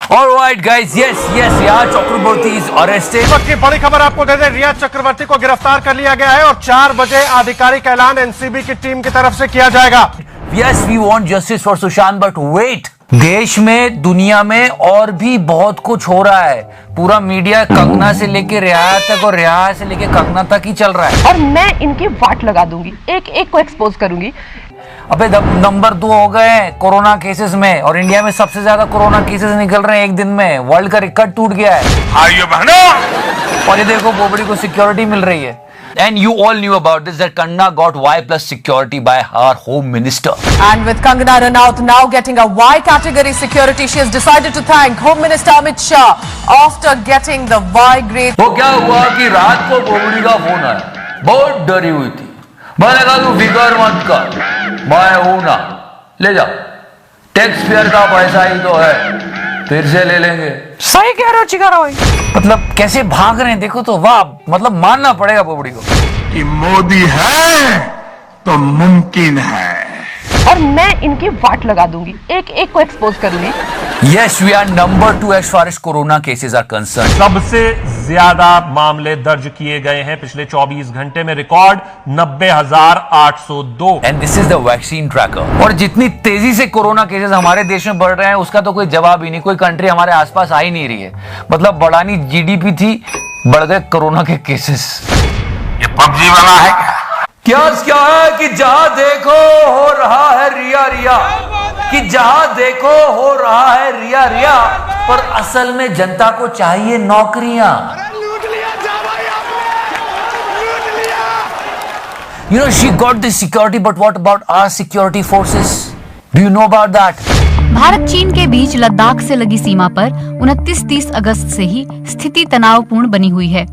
Alright guys, yes, Riyad Chakraborty is arrested. इस वक्त की बड़ी खबर आपको दे दें, रियाज चक्रवर्ती को गिरफ्तार कर लिया गया है और 4 बजे आधिकारिक ऐलान एनसीबी की टीम की तरफ से किया जाएगा। Yes, we want justice for Sushant, but wait. देश में, दुनिया में और भी बहुत कुछ हो रहा है। पूरा मीडिया कंगना से लेके रियाज तक और रियाज से लेके कंगना तक ही चल रहा है। और मैं इनकी वाट लगा दूंगी, एक एक को एक्सपोज करूंगी। अबे नंबर 2 हो गए हैं कोरोना केसेस में और इंडिया में सबसे ज्यादा कोरोना केसेस निकल रहे हैं एक दिन में। वर्ल्ड का रिकॉर्ड टूट गया है। आइए बहनों, और ये देखो बोबड़ी को सिक्योरिटी मिल रही है। And you all knew about this, that Kangana got Y+ security by her home minister. And with Kangana Ranaut now getting a Y category security, she has decided to thank Home Minister Amit Shah after getting the Y grade. वो क्या हुआ कि रात को बोबड़ी का phone आया, बहुत डरी हुई थी। मैंने कहा तू फिकर मत कर, मैं हूं ना, ले जा, टैक्स पेयर का पैसा ही तो है, फिर से ले लेंगे। सही कह रहे हो चिकारा भाई। मतलब कैसे भाग रहे हैं देखो तो, वाह, मतलब मानना पड़ेगा बोबड़ी को कि मोदी है तो मुमकिन है। और मैं इनकी वाट लगा दूंगी, एक एक को एक्सपोज करूंगी। Yes, we are number 2 as far as corona cases are concerned. सबसे ज्यादा मामले दर्ज किए गए हैं पिछले 24 घंटे में, record 90,802। And this is the vaccine tracker. और जितनी तेजी से कोरोना केसेस हमारे देश में बढ़ रहे हैं उसका तो कोई जवाब ही नहीं। कोई कंट्री हमारे आसपास आ ही नहीं रही है। मतलब बढ़ानी जीडीपी थी, बढ़ गए कोरोना के केसेस। ये पबजी वाला है क्या? क्या है कि जहां देखो हो रहा है रिया रिया, कि जहां देखो हो रहा है रिया रिया, पर असल में जनता को चाहिए नौकरियां। You know, she got this security, but what about our security forces? Do you know about that? Bharat चीन के बीच लद्दाख से लगी सीमा पर 29-30 अगस्त से ही स्थिति तनावपूर्ण बनी हुई है।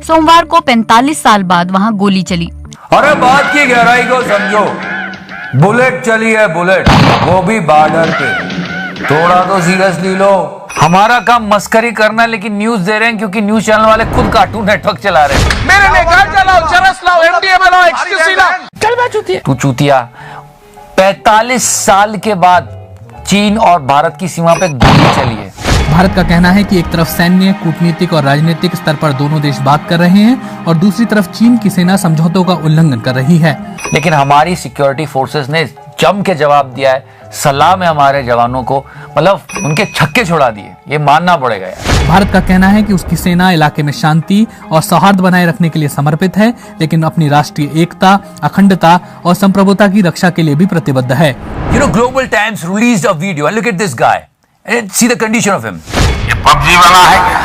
सोमवार को 45 साल बाद वहां गोली चली। अरे बात की गहराई को समझो, बुलेट चली है, बुलेट, वो भी बॉर्डर पे। थोड़ा तो सीरियसली लो। हमारा काम मस्करी करना, लेकिन न्यूज दे रहे हैं क्योंकि न्यूज चैनल वाले खुद कार्टून नेटवर्क चला रहे हैं। मेरे लिए गांजा लाओ, चरस लाओ, एमडीएमए लाओ, एक्सक्यूसी लाओ। चल मैं चूतिया। तू चूतिया। 45 साल के बाद चीन और भारत की सीमा पे गोली चली है। भारत का कहना है कि एक तरफ सैन्य, कूटनीतिक और राजनीतिक स्तर पर दोनों देश बात कर रहे हैं और दूसरी तरफ चीन की सेना समझौतों का उल्लंघन कर रही है। लेकिन हमारी सिक्योरिटी फोर्सेस ने जम के जवाब दिया है। सलाम है हमारे जवानों को, मतलब उनके छक्के छोड़ा दिए, ये मानना पड़ेगा यार। भारत का कहना है कि उसकी सेना इलाके में शांति और सौहार्द बनाए रखने के लिए समर्पित है, लेकिन अपनी राष्ट्रीय एकता, अखंडता और संप्रभुता की रक्षा के लिए भी प्रतिबद्ध है। You know, Global Times released a video and look at this guy and see the condition of him. ये पबजी वाला है क्या?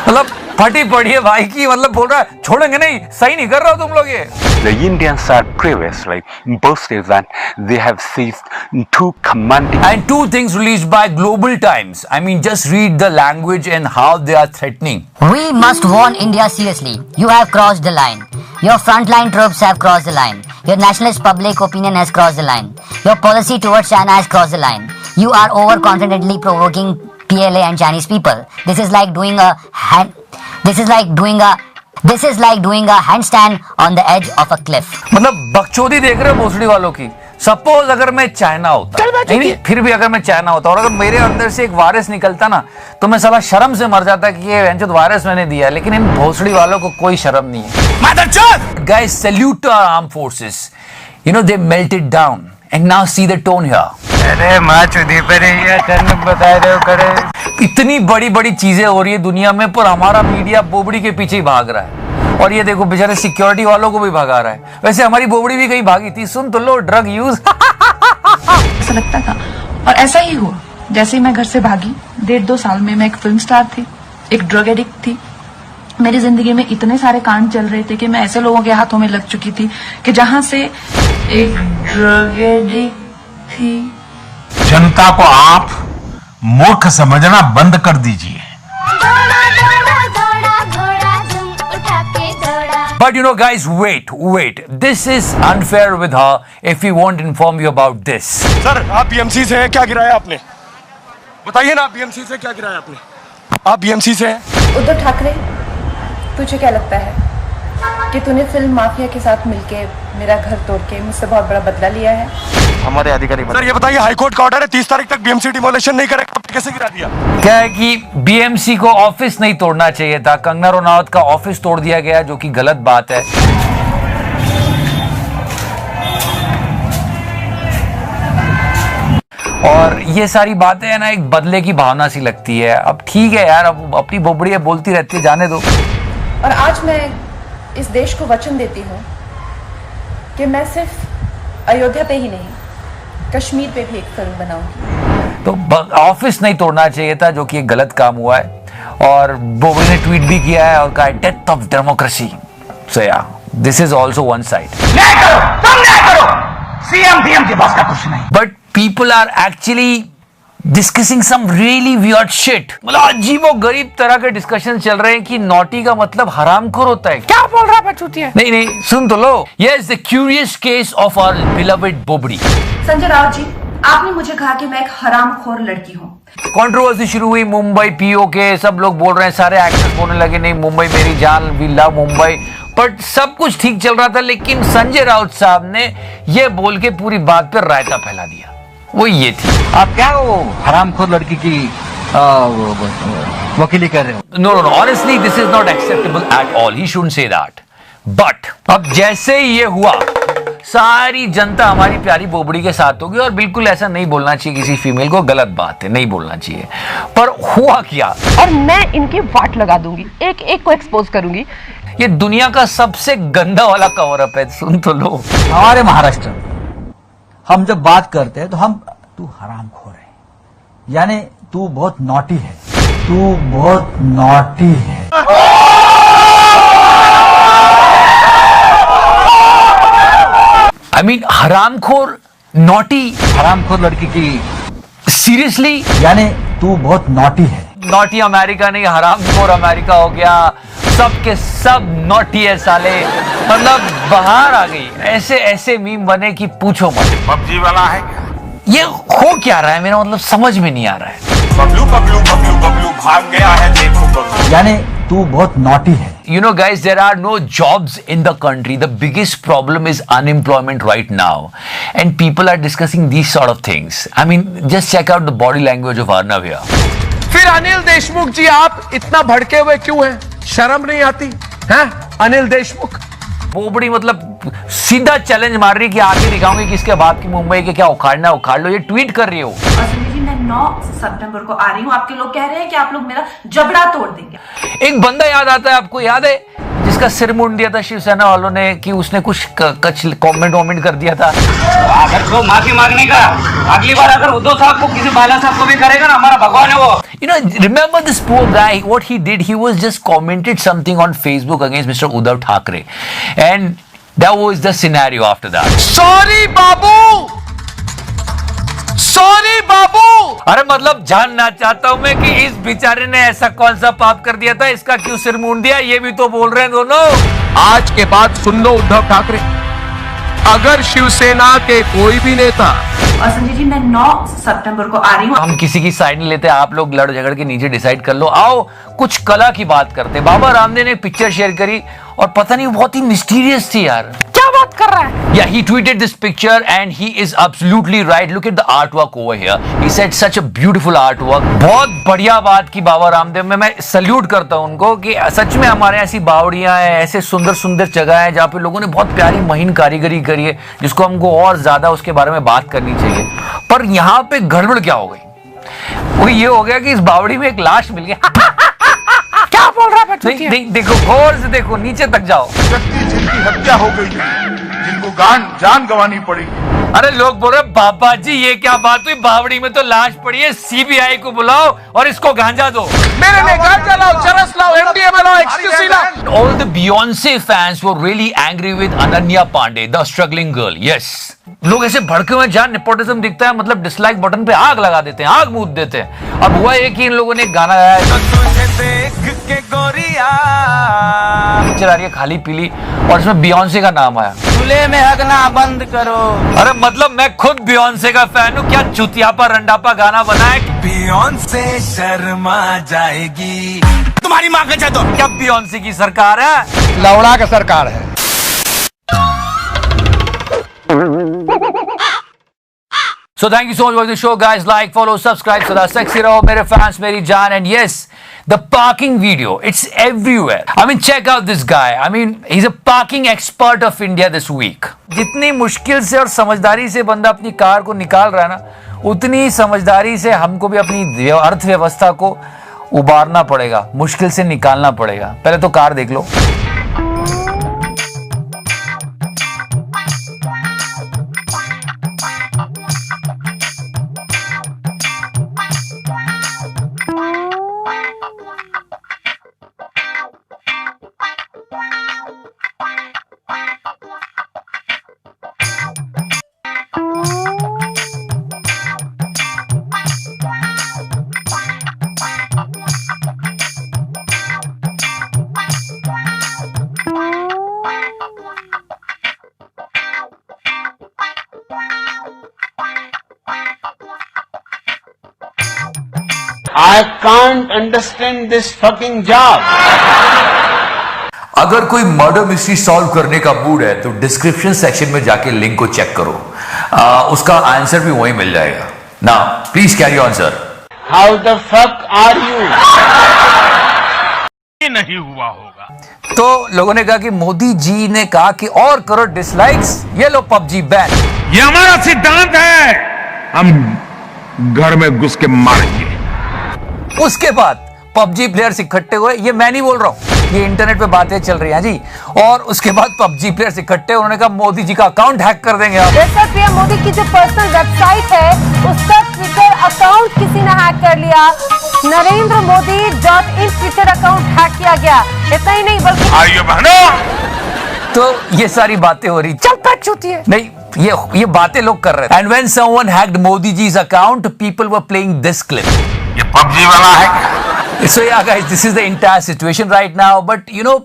मतलब फटी पड़ी है भाई की, मतलब बोल रहा है छोड़ेंगे नहीं, सही नहीं कर रहे हो तुम लोग ये। The Indians are previously boasted that they have seized 2 commanding. And 2 things released by Global Times. I mean, just read the language and how they are threatening. We must warn India seriously. You have crossed the line. Your frontline troops have crossed the line. Your nationalist public opinion has crossed the line. Your policy towards China has crossed the line. You are overconfidently provoking PLA and Chinese people. This is like doing a handstand on the edge of a cliff. मतलब बकचोदी देख रहे हो भोसड़ी वालों की। Suppose अगर मैं चाइना होता, नहीं फिर भी अगर मैं चाइना होता और अगर मेरे अंदर से एक वायरस निकलता ना, तो मैं साला शर्म से मर जाता कि ये वायरस मैंने दिया। लेकिन इन भोसड़ी वालों को कोई शर्म नहीं है। Guys, salute to our armed forces. You know, they melted down. And now see the tone here. अरे माँ चुदी पर बताए रहे हो करे। इतनी बड़ी बड़ी चीजें हो रही है दुनिया में, पर हमारा मीडिया बोबड़ी के पीछे ही भाग रहा है। और ये देखो बेचारे सिक्योरिटी वालों को भी भगा रहा है। वैसे हमारी बोबड़ी भी कहीं भागी थी, सुन तो लो, ड्रग यूज। ऐसा लगता था और ऐसा ही हुआ। जैसे ही मैं घर से भागी, 1.5-2 साल में मैं एक फिल्म स्टार थी, एक ड्रग एडिक्ट थी। मेरी जिंदगी में इतने सारे कांड चल रहे थे कि मैं ऐसे लोगों के हाथों में लग चुकी थी कि जहां से एक ड्रग एडिक्ट थी। जनता को आप मूर्ख समझना बंद कर दीजिए। But you know guys, wait. This is unfair with her if we won't inform you about this. Sir, आप बीएमसी से हैं, क्या गिराया आपने? बताइए ना, आप बीएमसी से क्या गिराया आपने? आप बीएमसी से हैं? उद्धव ठाकरे, तुझे क्या लगता है कि तूने फिल्म माफिया के साथ मिलके मेरा घर तोड़ के मुझसे बहुत बड़ा बदला लिया है? हमारे अधिकारी। सर ये बताइए, हाईकोर्ट का ऑर्डर है 30 तारीख तक बीएमसी डिमोलेशन नहीं करेगा, कैसे गिरा दिया? क्या है कि बीएमसी को ऑफिस नहीं तोड़ना चाहिए था, कंगना रनौत का ऑफिस तोड़ दिया गया, जो कि गलत बात है। और ये सारी बातें है ना, एक बदले की भावना सी लगती है। अब ठीक है यार, अब अपनी बोबड़ियां बोलती रहती है, जाने दो। और आज मैं इस देश को वचन देती हूँ कि मैं सिर्फ अयोध्या पे ही नहीं, कश्मीर पे भी एक फिल्म बनाऊंगी। तो ऑफिस नहीं तोड़ना चाहिए था, जो कि एक गलत काम हुआ है। और बोबड़े ने ट्वीट भी किया है और कहा डेथ ऑफ डेमोक्रेसी। सो या this is also one side. नहीं करो, तुम नहीं करो, सीएम डीएम के पास का कुछ नहीं। But people are actually discussing some really weird shit. मतलब अजीबो गरीब तरह के डिस्कशन चल रहे हैं कि नॉटी का मतलब हरामखोर होता है। क्या बोल रहा है बचूतिया? नहीं, सुन तो लो। Yes, the curious case of our beloved बोबड़ी। संजय राउत जी, आपने मुझे कहा कि मैं एक हरामखोर लड़की हूँ। कंट्रोवर्सी शुरू हुई मुंबई पीओ के, सब लोग बोल रहे हैं, सारे एक्टर्स बोलने लगे नहीं मुंबई मेरी जान, वी लव मुंबई। बट सब कुछ ठीक चल रहा था, लेकिन संजय राउत साहब ने ये बोल के पूरी बात पर रायता फैला दिया। वो ये थी, आप क्या वो हरामखोर लड़की की वकीली कर रहे हो? No, honestly this is not acceptable at all, he shouldn't say that. But अब जैसे ही ये हुआ, सारी जनता हमारी प्यारी बोबड़ी के साथ होगी। और बिल्कुल ऐसा नहीं बोलना चाहिए किसी फीमेल को, गलत बात है, नहीं बोलना चाहिए। पर हुआ क्या? और मैं इनकी वाट लगा दूंगी, एक एक को एक्सपोज करूंगी। ये दुनिया का सबसे गंदा वाला कवर अप है, सुन तो लो। हमारे महाराष्ट्र में हम जब बात करते हैं तो हम तू हरामखोर है, यानी तू बहुत नॉटी है, तू बहुत नॉटी है। आई मीन हरामखोर, नॉटी, हरामखोर लड़की की सीरियसली, यानी तू बहुत नॉटी है। नॉटी अमेरिका नहीं, हरामखोर अमेरिका हो गया। सब के सब नॉटी है साले। मतलब बाहर आ गई, ऐसे ऐसे मीम बने कि पूछो मत। पबजी वाला है क्या? ये हो क्या रहा है, मेरा मतलब समझ में नहीं आ रहा है। बबलू बबलू बबलू बबलू भाग गया है, देखो बबलू। यानी तू बहुत नॉटी है। You know guys, there are no jobs in the country. The biggest problem is unemployment right now. And people are discussing these sort of things. I mean, just check out the body language of Arnav here. फिर अनिल देशमुख जी, आप इतना भड़के हुए क्यों हैं? शर्म नहीं आती हैं? अनिल देशमुख बोबड़ी मतलब सीधा चैलेंज मार रही कि आगे दिखाऊंगी कि इसके बाद की मुंबई के क्या उखाड़ना है उखाड़ लो। ये ट्वीट कर रही हो। और संजय जी, मैं 9 सितंबर को आ रही हूँ। आपके लोग कह रहे हैं कि आप लोग मेरा जबड़ा तोड़ देंगे। एक बंदा याद आता है, आपको याद है, जिसका सिर मुंड दिया था शिवसेना वालों ने, कि उसने कुछ कमेंट कर दिया था। अगर को माफी मांगने का अगली बार अगर उद्धव साहब को किसी बाला साहब को भी करेगा ना, हमारा भगवान है वो। You know, remember this poor guy, what he did, he was just commented something on Facebook against Mr. Uddhav Thackeray. And that was the scenario after that. Sorry बाबू, सॉरी बाबू। अरे मतलब जानना चाहता हूं मैं कि इस बेचारे ने ऐसा कौन सा पाप कर दिया था, इसका क्यों सिर मूंड दिया, ये भी तो बोल रहे हैं दोनों। आज के बाद सुन लो उद्धव ठाकरे, अगर शिवसेना के कोई भी नेता। और संजय जी, मैं 9 सितंबर को आ रही हूँ। हम किसी की साइड नहीं लेते, आप लोग लड़ झगड़ के नीचे डिसाइड कर लो। आओ कुछ कला की बात करते। बाबा रामदेव ने पिक्चर शेयर करी और पता नहीं बहुत ही मिस्टीरियस थी यार। क्या बात कर रहा है? Yeah, he tweeted this picture and he is absolutely right. Look at the artwork over here. He said such a beautiful artwork. बहुत बढ़िया बात की बाबा रामदेव में, मैं सल्यूट करता हूं उनको कि सच में हमारे ऐसी बावड़ियां हैं, ऐसे सुंदर सुंदर जगह है जहाँ पे लोगों ने बहुत प्यारी महीन कारीगरी करी है, जिसको हमको और ज्यादा उसके बारे में बात करनी चाहिए। पर यहाँ पे गड़बड़ क्या हो गई? वो ये हो गया कि इस बावड़ी में एक लाश मिल गया। क्या बोल रहा है? देखो गौर से देखो, नीचे तक जाओ। जिनकी हत्या हो गई, जिनको जान गंवानी पड़ी। अरे लोग बोल रहे बाबा जी ये क्या बात हुई, बावड़ी में तो लाश पड़ी है, सीबीआई को बुलाओ और इसको गांजा दो। मेरे लिए गांजा लाओ, चरस लाओ, एमडीएमए लाओ, एक्सक्यूसी लाओ। All the Beyonce fans were really angry with Ananya Pandey, the struggling girl. Yes. लोग ऐसे भड़के हुए, जहां नेपोटिज्म दिखता है मतलब डिसलाइक बटन पे आग लगा देते हैं, आग मूद देते हैं। अब हुआ है कि इन लोगों ने एक गाना गाया है, पिक्चर आ रही है खाली पीली, और इसमें बियॉन्से का नाम आया। खुले में हगना बंद करो। अरे मतलब मैं खुद बियॉन्से का फैन हूँ, क्या चुतियापा रंडापा गाना बना है। बियॉन्से शर्मा जाएगी, तुम्हारी माँ का चाहते हो क्या? बियॉन्से की सरकार है, लौड़ा का सरकार है। So thank you so much for the show, guys. Like, follow, subscribe. So that's sexy raho, mere fans, meri jaan. And yes, the parking video, it's everywhere. I mean, check out this guy. I mean, he's a parking expert of India this week. जितनी मुश्किल से और समझदारी से बंदा अपनी car को निकाल रहा है ना, उतनी समझदारी से हमको भी अपनी अर्थव्यवस्था को उबारना पड़ेगा, मुश्किल से निकालना पड़ेगा. पहले तो कार देख लो. I can't understand this fucking job. अगर कोई मर्डर मिस्ट्री सॉल्व करने का मूड है तो डिस्क्रिप्शन सेक्शन में जाके लिंक को चेक करो. उसका आंसर भी वहीं मिल जाएगा. Now please carry on sir. How the fuck are you? ये नहीं हुआ होगा. तो लोगों ने कहा कि मोदी जी ने कहा कि और करो डिसलाइक्स, ये लो पबजी बैन. ये हमारा सिद्धांत है, हम घर में घुस के मारेंगे. उसके बाद पबजी प्लेयर्स इकट्ठे हुए. ये मैं नहीं बोल रहा हूं, ये इंटरनेट पे बातें चल रही हैं जी. और उसके बाद पबजी प्लेयर्स इकट्ठे, उन्होंने कहा मोदी जी का अकाउंट हैक कर देंगे आप. पीएम मोदी की जो पर्सनल वेबसाइट है उसका ट्विटर अकाउंट किसी ने हैक कर लिया. Narendra Modi .in Twitter account hack किया गया. इतना ही नहीं बल्कि आइए बहनों, तो ये सारी बातें हो रही. चल पैक छूती है नहीं, ये बातें लोग कर रहे थे. And when someone hacked Modi ji's account, people were playing this clip. ये पबजी वाला है. So yeah guys, this is the entire situation right now, but you know,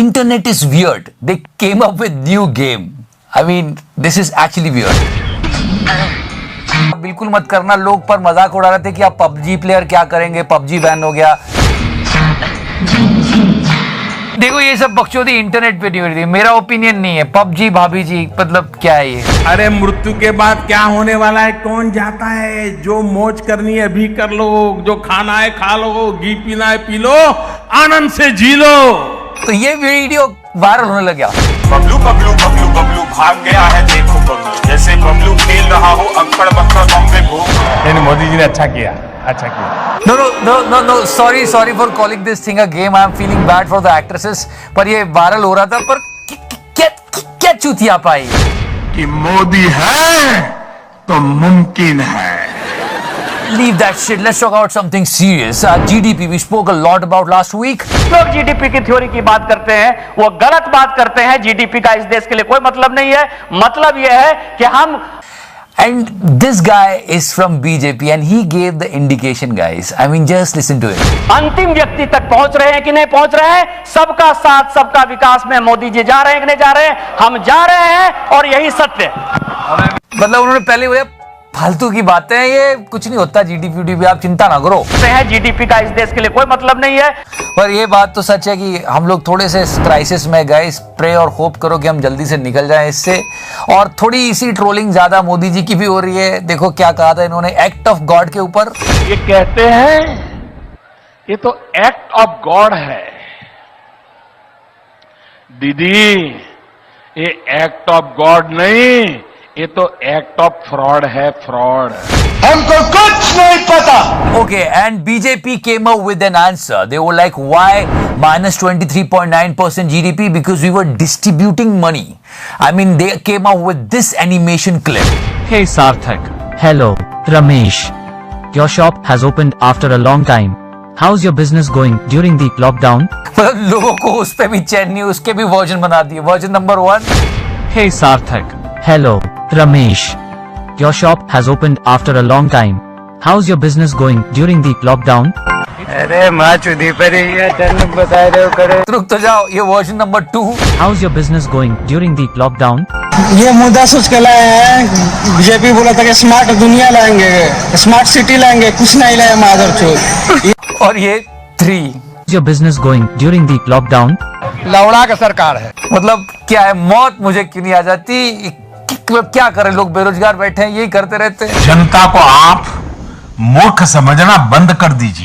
internet is weird. They came up with new game. I mean, this is actually weird. बिल्कुल मत करना. लोग पर मजाक उड़ा रहे थे कि आप पबजी प्लेयर क्या करेंगे, पबजी बैन हो गया. देखो ये सब बकचोदी इंटरनेट पे नहीं हो रही थी. मेरा ओपिनियन नहीं है. पबजी भाभी जी मतलब क्या है ये? अरे मृत्यु के बाद क्या होने वाला है कौन जाता है. जो मौज करनी है अभी कर लो, जो खाना है खा लो, घी पीना है पी लो, आनंद से जी लो. तो ये वीडियो वायरल होने लग गया. बबलू बबलू बबलू बबलू भाग गया है देखो बबलू, जैसे बबलू खेल रहा हो अक्कड़ बक्कड़ बम्बे भूख. नहीं, मोदी जी ने अच्छा किया, अच्छा किया. No. Sorry for calling this thing a game. I am feeling bad for the actresses. पर ये वायरल हो रहा था. पर क्या चूतिया पाई कि मोदी है तो मुमकिन है. Leave that shit. Let's talk about something serious. GDP. We spoke a lot about last week. लोग जीडीपी की थ्योरी की बात करते हैं, वो गलत बात करते हैं. जीडीपी का इस देश के लिए कोई मतलब नहीं है. मतलब यह है कि हम And this guy is from BJP and he gave the indication, guys. I mean, just listen to it. अंतिम व्यक्ति तक पहुंच रहे हैं कि नहीं पहुंच रहे हैं. सबका साथ सबका विकास में मोदी जी जा रहे हैं कि नहीं जा रहे हैं. हम जा रहे हैं और यही सत्य है. मतलब उन्होंने पहले बोला फालतू की बातें हैं, ये कुछ नहीं होता. जीडीपी आप चिंता ना करो. जीडीपी का इस देश के लिए कोई मतलब नहीं है. पर ये बात तो सच है कि हम लोग थोड़े से क्राइसिस में गए. प्रे और होप करो कि हम जल्दी से निकल जाएं इससे. और थोड़ी इसी ट्रोलिंग ज्यादा मोदी जी की भी हो रही है. देखो क्या कहा था इन्होंने एक्ट ऑफ गॉड के ऊपर. ये कहते हैं ये तो एक्ट ऑफ गॉड है. दीदी ये एक्ट ऑफ गॉड नहीं, ये तो एक्ट ऑफ फ्रॉड है. फ्रॉड हमको कुछ नहीं पता. Okay, and BJP came up with an answer. They were like, why minus 23.9% GDP? Because we were distributing money. I mean, they came up with this animation clip. Hey Sarthak. Hello, Ramesh. Your shop has opened after a long time. How's your business going during the lockdown? लोगों को उस पे भी चैन नहीं, उसके भी version बना दिए. Version number 1. Hey Sarthak. Hello, Ramesh. Your shop has opened after a long time. How's your business going during the lockdown? अरे माँ चुदी पर बता रहे हो करे. रुक तो जाओ, ये version number 2. How's your business going during the lockdown? ये मुद्दा सोच के लाए हैं. बीजेपी बोला था कि स्मार्ट दुनिया लाएंगे, स्मार्ट सिटी लाएंगे, कुछ नहीं लाए माधरचोद. और ये 3. How's your business going during the lockdown? लौड़ा का सरकार है. मतलब क्या है, मौत मुझे क्यों नहीं आ जाती. क्या करें, लोग बेरोजगार बैठे हैं, यही करते रहते हैं। जनता को आप मूर्ख समझना बंद कर दीजिए।